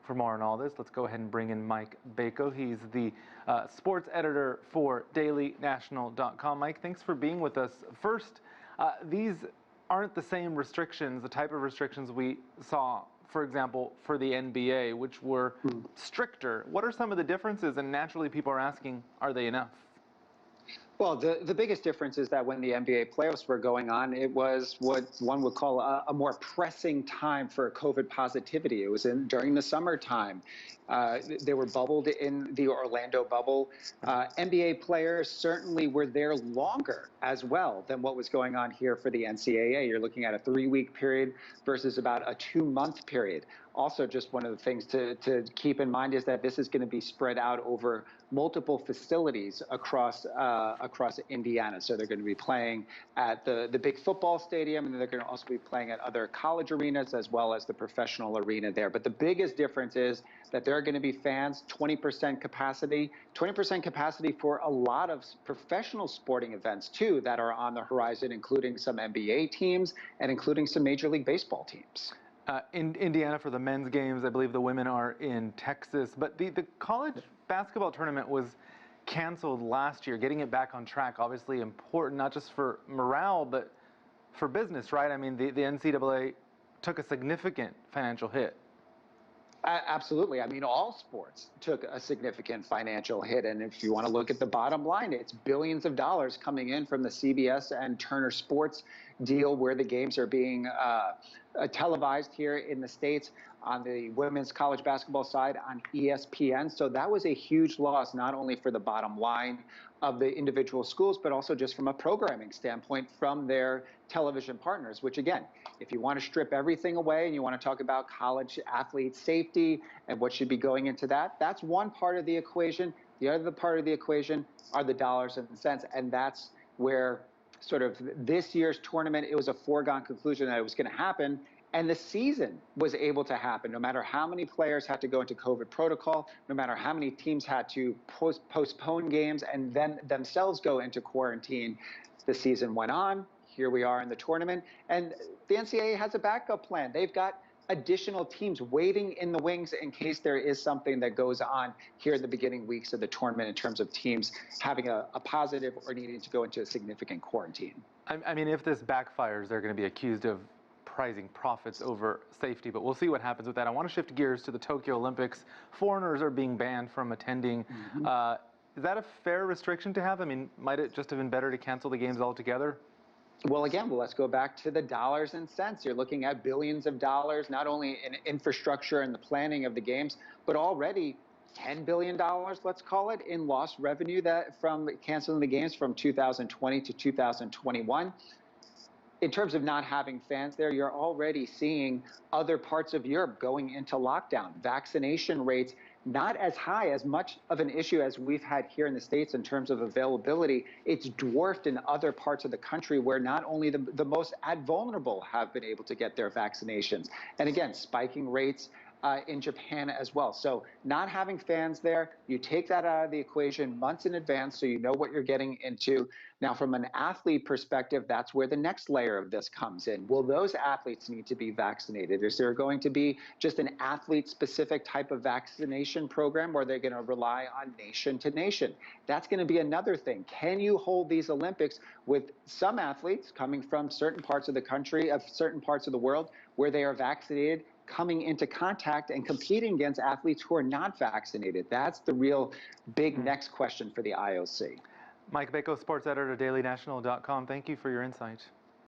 For more on all this, let's go ahead and bring in Mike Bako. He's the sports editor for dailynational.com. Mike, thanks for being with us. First, these aren't the same restrictions, the type of restrictions we saw, for example, for the NBA, which were stricter. What are some of the differences? And naturally, people are asking, are they enough? Well, the biggest difference is that when the NBA playoffs were going on, it was what one would call a more pressing time for COVID positivity. It was during the summertime. They were bubbled in the Orlando bubble. NBA players certainly were there longer as well than what was going on here for the NCAA. You're looking at a 3-week period versus about a 2-month period. Also, just one of the things to keep in mind is that this is going to be spread out over multiple facilities across Indiana. So they're going to be playing at the big football stadium, and they're going to also be playing at other college arenas as well as the professional arena there. But the biggest difference is that there are going to be fans, 20% capacity for a lot of professional sporting events too that are on the horizon, including some NBA teams and including some Major League Baseball teams. In Indiana for the men's games, I believe the women are in Texas. But the college basketball tournament was canceled last year. Getting it back on track, obviously important, not just for morale, but for business, right? I mean, the NCAA took a significant financial hit. Absolutely. I mean, all sports took a significant financial hit. And if you want to look at the bottom line, it's billions of dollars coming in from the CBS and Turner Sports deal where the games are being televised here in the States on the women's college basketball side on ESPN. So that was a huge loss, not only for the bottom line of the individual schools, but also just from a programming standpoint from their television partners, which again, if you want to strip everything away and you want to talk about college athlete safety and what should be going into that, that's one part of the equation. The other part of the equation are the dollars and cents. And that's where sort of this year's tournament, it was a foregone conclusion that it was going to happen. And the season was able to happen, no matter how many players had to go into COVID protocol, no matter how many teams had to postpone games and then themselves go into quarantine. The season went on. Here we are in the tournament. And the NCAA has a backup plan. They've got additional teams waiting in the wings in case there is something that goes on here in the beginning weeks of the tournament in terms of teams having a positive or needing to go into a significant quarantine. I mean, if this backfires, they're going to be accused of prizing profits over safety, but we'll see what happens with that. I want to shift gears to the Tokyo Olympics. Foreigners are being banned from attending. Is that a fair restriction to have? I mean, might it just have been better to cancel the games altogether? Well, again, let's go back to the dollars and cents. You're looking at billions of dollars, not only in infrastructure and the planning of the games, but already $10 billion, let's call it, in lost revenue that from canceling the games from 2020 to 2021. In terms of not having fans there, you're already seeing other parts of Europe going into lockdown. Vaccination rates not as high, as much of an issue as we've had here in the States in terms of availability. It's dwarfed in other parts of the country where not only the most vulnerable have been able to get their vaccinations. And again, spiking rates in Japan as well. So not having fans there, you take that out of the equation months in advance so you know what you're getting into. Now, from an athlete perspective, that's where the next layer of this comes in. Will those athletes need to be vaccinated? Is there going to be just an athlete-specific type of vaccination program, or are they going to rely on nation to nation? That's going to be another thing. Can you hold these Olympics with some athletes coming from certain parts of the country, of certain parts of the world, where they are vaccinated, coming into contact and competing against athletes who are not vaccinated? That's the real big next question for the IOC. Mike Bako, sports editor at dailynational.com. Thank you for your insight.